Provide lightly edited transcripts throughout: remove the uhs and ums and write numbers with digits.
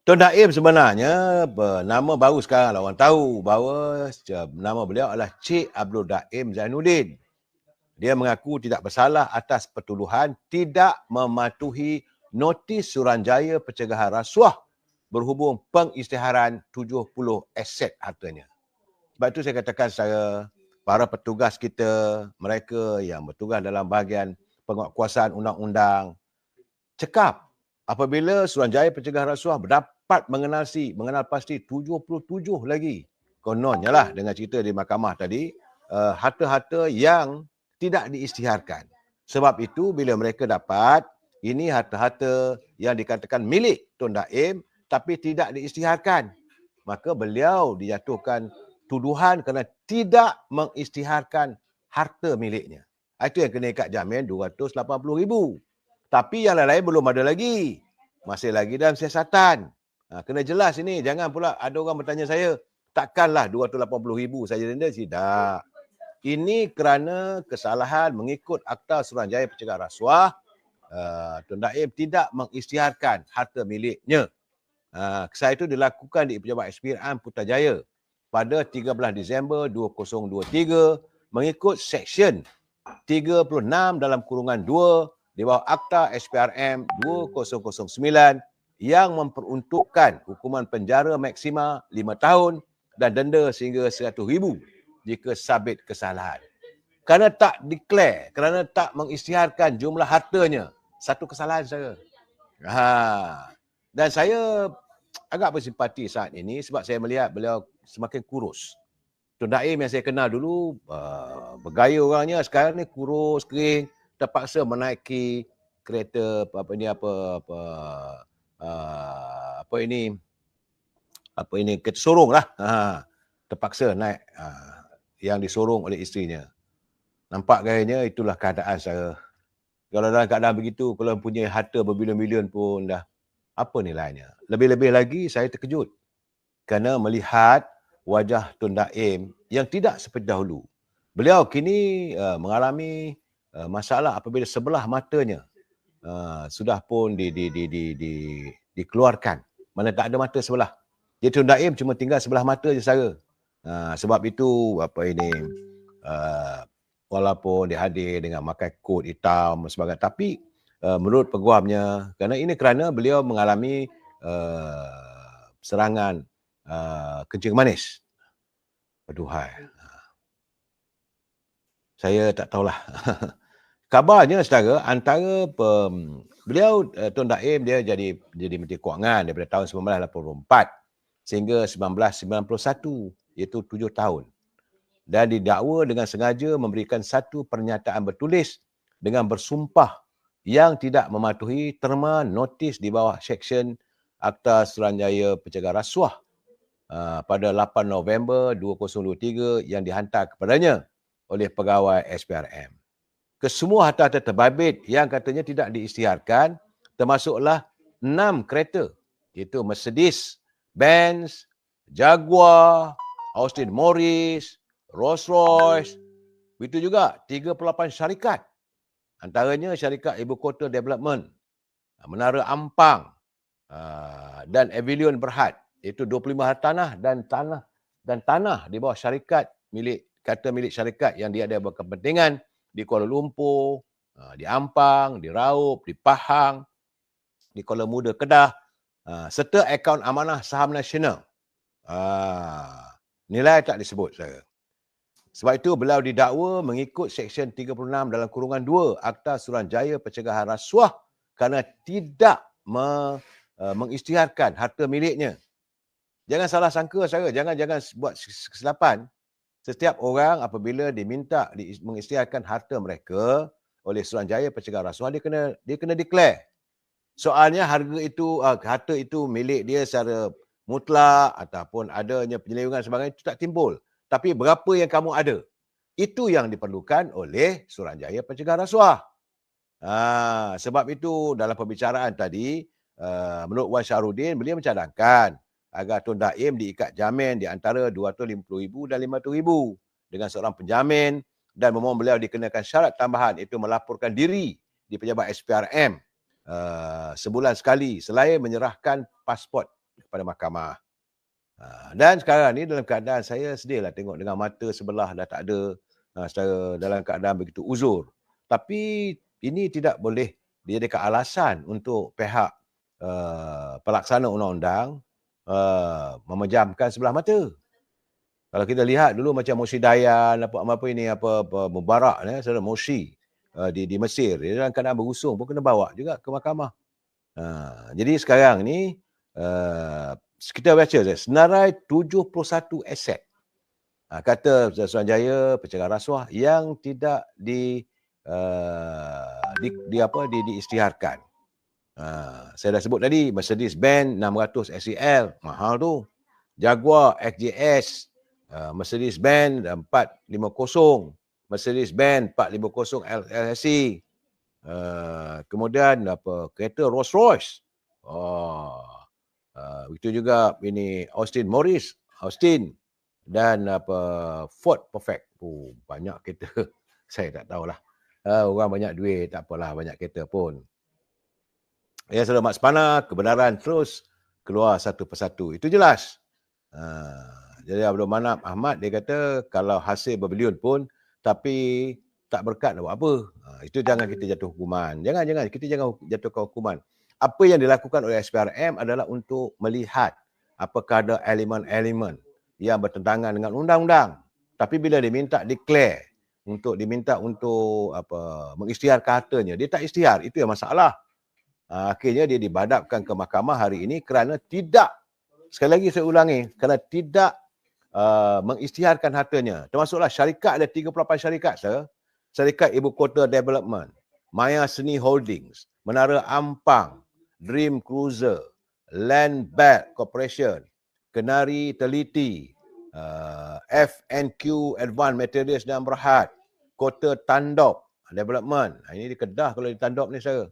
Tun Daim sebenarnya nama baru sekarang lah orang tahu bahawa nama beliau adalah Cik Abdul Daim Zainuddin. Dia mengaku tidak bersalah atas pertuduhan tidak mematuhi notis Suruhanjaya Pencegahan Rasuah berhubung pengisytiharan 70 aset hartanya. Sebab itu saya katakan secara para petugas kita, mereka yang bertugas dalam bahagian penguatkuasaan undang-undang, cekap apabila Suruhanjaya Pencegahan Rasuah dapat mengenal pasti 77 lagi. Kononnya lah dengan cerita di mahkamah tadi, harta-harta yang tidak diisytiharkan. Sebab itu bila mereka dapat, ini harta-harta yang dikatakan milik Tun Daim tapi tidak diisytiharkan. Maka beliau dijatuhkan tuduhan kerana tidak mengisytiharkan harta miliknya. Itu yang kena ikat jamin RM280,000. Tapi yang lain-lain belum ada lagi. Masih lagi dalam siasatan. Kena jelas ini. Jangan pula ada orang bertanya saya, takkanlah RM280,000 saja denda? Tidak. Ini kerana kesalahan mengikut Akta Suruhanjaya Pencegahan Rasuah. Tun Daim tidak mengisytiharkan harta miliknya. Kesalahan itu dilakukan di Pejabat SPRM Putrajaya pada 13 Disember 2023 mengikut Seksyen 36 dalam kurungan 2 di bawah Akta SPRM 2009 yang memperuntukkan hukuman penjara maksima 5 tahun dan denda sehingga RM100,000 jika sabit kesalahan. Kerana tak declare, kerana tak mengisytiharkan jumlah hartanya, satu kesalahan saya. Dan saya agak bersimpati saat ini sebab saya melihat beliau semakin kurus. Tun Daim yang saya kenal dulu bergaya orangnya, sekarang ni kurus, kering, terpaksa menaiki kereta kereta sorong lah. Terpaksa naik yang disorong oleh isterinya. Nampak gayanya itulah keadaan saya. Kalau dalam keadaan begitu, kalau punya harta berbilion-bilion pun dah apa nilainya. Lebih-lebih lagi saya terkejut kerana melihat wajah Tun Daim yang tidak seperti dahulu. Beliau kini mengalami masalah apabila sebelah matanya sudah pun dikeluarkan. Mana tak ada mata sebelah. Jadi Tun Daim cuma tinggal sebelah mata je saya. Sebab itu walaupun dia hadir dengan makai kot hitam sebagainya, tapi menurut peguamnya, kerana beliau mengalami serangan kencing manis. Aduhai. Saya tak tahulah. Kabarnya saudara, antara beliau Tun Daim dia jadi Menteri Kewangan daripada tahun 1984 sehingga 1991, iaitu 7 tahun. Dan didakwa dengan sengaja memberikan satu pernyataan bertulis dengan bersumpah yang tidak mematuhi terma notis di bawah Seksyen Akta Suruhanjaya Pencegahan Rasuah pada 8 November 2023 yang dihantar kepadanya oleh pegawai SPRM. Kesemua harta-harta terbabit yang katanya tidak diisytiharkan termasuklah 6 kereta, iaitu Mercedes, Benz, Jaguar, Austin Morris, Rolls-Royce, begitu juga 38 syarikat. Antaranya syarikat Ibu Kota Development, Menara Ampang dan Avilion Berhad, iaitu 25 hartanah dan tanah di bawah syarikat milik syarikat yang dia ada berkepentingan di Kuala Lumpur, di Ampang, di Raup, di Pahang, di Kuala Muda, Kedah, serta akaun amanah saham nasional. Nilai tak disebut saya. Sebab itu beliau didakwa mengikut Seksyen 36 dalam kurungan 2 Akta Suruhanjaya Pencegahan Rasuah kerana tidak mengisytiharkan harta miliknya. Jangan salah sangka saya, jangan buat kesilapan. Setiap orang apabila diminta mengisytiharkan harta mereka oleh Suruhanjaya Pencegahan Rasuah, dia kena declare. Soalnya harta itu milik dia secara mutlak ataupun adanya penyelewengan sebagainya, itu tak timbul. Tapi berapa yang kamu ada, itu yang diperlukan oleh Suruhanjaya Pencegahan Rasuah. Sebab itu dalam pembicaraan tadi, menurut Wan Syahrudin, beliau mencadangkan agar Tun Daim diikat jamin di antara RM250,000 dan RM500,000 dengan seorang penjamin dan memohon beliau dikenakan syarat tambahan, iaitu melaporkan diri di Pejabat SPRM sebulan sekali selain menyerahkan pasport kepada mahkamah. Dan sekarang ni dalam keadaan saya sedihlah tengok dengan mata sebelah dah tak ada, secara dalam keadaan begitu uzur. Tapi ini tidak boleh dijadikan alasan untuk pihak pelaksana undang-undang memejamkan sebelah mata. Kalau kita lihat dulu macam Morsi Dayan, Mubarak, saudara Morsi di Mesir, dia dalam keadaan berusung pun kena bawa juga ke mahkamah. Jadi sekarang ni kita baca senarai 71 aset. Kata Suruhanjaya Pencegahan Rasuah yang tidak diisytiharkan. Saya dah sebut tadi, Mercedes-Benz 600 SEL, mahal tu. Jaguar XJS, Mercedes-Benz 450, Mercedes-Benz 450 LSE. Kemudian kereta Rolls-Royce. Begitu juga ini Austin Morris, dan Ford Perfect. Banyak kereta. Saya tak tahulah. Orang banyak duit, tak apalah banyak kereta pun. Ya, saudara Mak Sepana, kebenaran terus keluar satu persatu. Itu jelas. Jadi Abdul Manap Ahmad dia kata kalau hasil berbilion pun tapi tak berkat nak buat apa. Itu jangan kita jatuh hukuman. Jangan kita jangan jatuhkan hukuman. Apa yang dilakukan oleh SPRM adalah untuk melihat apakah ada elemen-elemen yang bertentangan dengan undang-undang. Tapi bila diminta diminta untuk mengisytiharkan hartanya, dia tak isytihar. Itu yang masalah. Akhirnya dia dibadapkan ke mahkamah hari ini kerana tidak, sekali lagi saya ulangi, kerana tidak mengisytiharkan hartanya. Termasuklah syarikat, ada 38 syarikat, Syarikat Ibu Kota Development, Maya Seni Holdings, Menara Ampang, Dream Cruiser, Land Belt Corporation, Kenari Teliti, FNQ Advanced Materials dan Berhad, Kota Tandop Development. Ini di Kedah kalau di Tandop ni saya.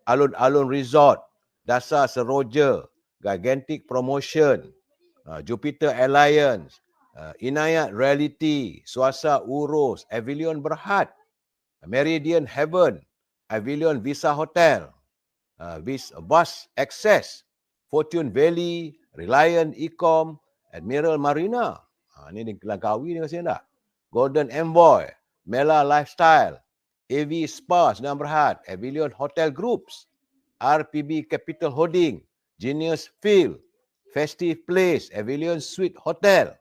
Alun-Alun Resort, Dasar Seroja, Gigantic Promotion, Jupiter Alliance, Inayat Reality, Suasa Urus, Avilion Berhad, Meridian Heaven, Avilion Visa Hotel, Bus Access, Fortune Valley, Reliant Ecom, Admiral Marina. Ini di Langkawi ni kasi tak? Golden Envoy, Mela Lifestyle, AV Spa Sedang Berhad, Avilion Hotel Groups, RPB Capital Holding, Genius Field, Festive Place, Avilion Suite Hotel,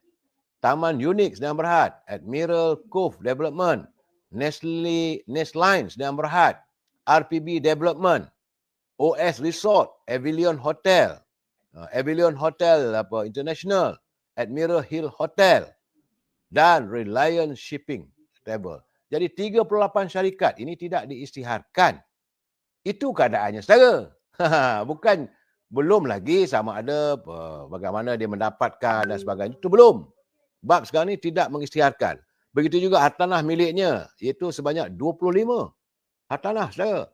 Taman Unix Sedang Berhad, Admiral Cove Development, Nestline Sedang Berhad, RPB Development, OS Resort, Avilion Hotel, Avilion Hotel International, Admiral Hill Hotel, dan Reliant Shipping Travel. Jadi 38 syarikat ini tidak diisytiharkan. Itu keadaannya saudara. Bukan, belum lagi sama ada bagaimana dia mendapatkan dan sebagainya. Itu belum. Bab sekarang ni tidak mengisytiharkan. Begitu juga hartanah miliknya, iaitu sebanyak 25 hartanah saudara.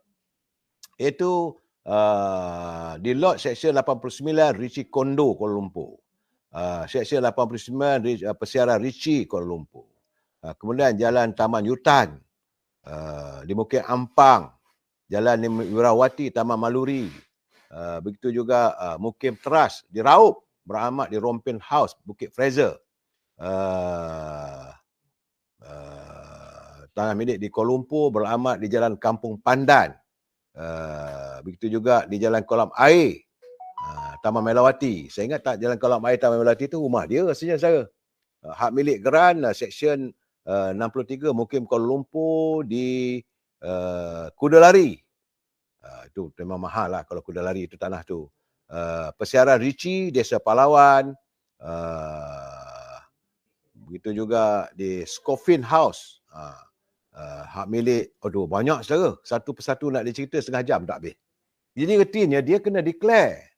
Iaitu di lot Seksyen 89 Richie Kondo Kuala Lumpur. Seksyen 89 Persiaran Richie Kuala Lumpur. Kemudian Jalan Taman Yutan, di Bukit Ampang, Jalan Wirawati, Taman Maluri. Begitu juga Mukim Trust di Raup, beramat di Rompin House, Bukit Fraser. Tanah milik di Kuala Lumpur, beramat di Jalan Kampung Pandan. Begitu juga di Jalan Kolam Air, Taman Melawati. Saya ingat tak Jalan Kolam Air, Taman Melawati itu rumah dia rasanya saya. Hak milik Geran, Seksyen 63 Mukim Kuala Lumpur di Kuda Lari. Itu memang mahal lah kalau Kuda Lari itu tanah tu. Persiaran Richie, Desa Palawan. Begitu juga di Scoffin House. Hak milik, banyak saudara. Satu persatu nak dicerita setengah jam tak habis. Jadi retinya dia kena declare.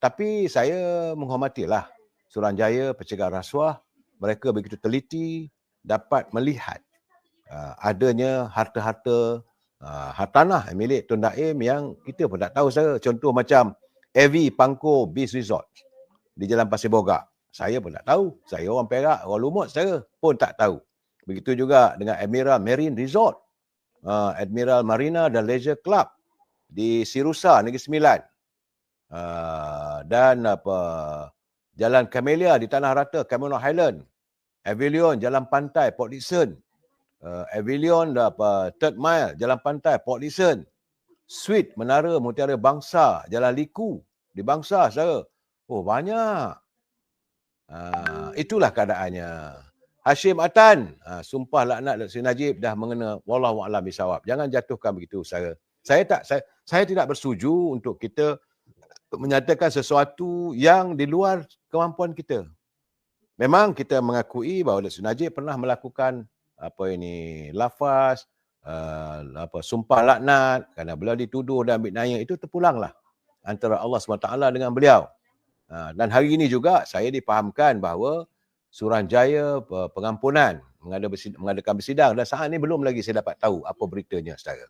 Tapi saya menghormatilah Suruhanjaya Pencegahan Rasuah. Mereka begitu teliti dapat melihat adanya harta-harta hartanah milik Tun Daim yang kita pun tak tahu saudara. Contoh macam AV Pangko Beach Resort di Jalan Pasir Bogak. Saya pun tak tahu. Saya orang Perak, orang Lumut saudara pun tak tahu. Begitu juga dengan Admiral Marine Resort, Admiral Marina dan Leisure Club di Sirusa, Negeri Sembilan. dan Jalan Camellia di Tanah Rata, Cameron Highland, Avilion, Jalan Pantai, Port Dickson, Avilion, Third Mile, Jalan Pantai, Port Dickson, Suite, Menara Mutiara Bangsa, Jalan Liku di Bangsa, saudara. Oh, banyak. Itulah keadaannya. Hashim Atan, sumpah laknat Datuk Seri Najib dah mengena wallahu a'lam bisawab. Jangan jatuhkan begitu, saudara. Saya tidak bersetuju untuk kita menyatakan sesuatu yang di luar kemampuan kita. Memang kita mengakui bahawa Datuk Seri Najib pernah melakukan lafaz, sumpah laknat kerana beliau dituduh dan ambil naya. Itu terpulanglah antara Allah SWT dengan beliau. Dan hari ini juga saya dipahamkan bahawa Suruhanjaya pengampunan mengadakan bersidang dan saat ini belum lagi saya dapat tahu apa beritanya, saudara.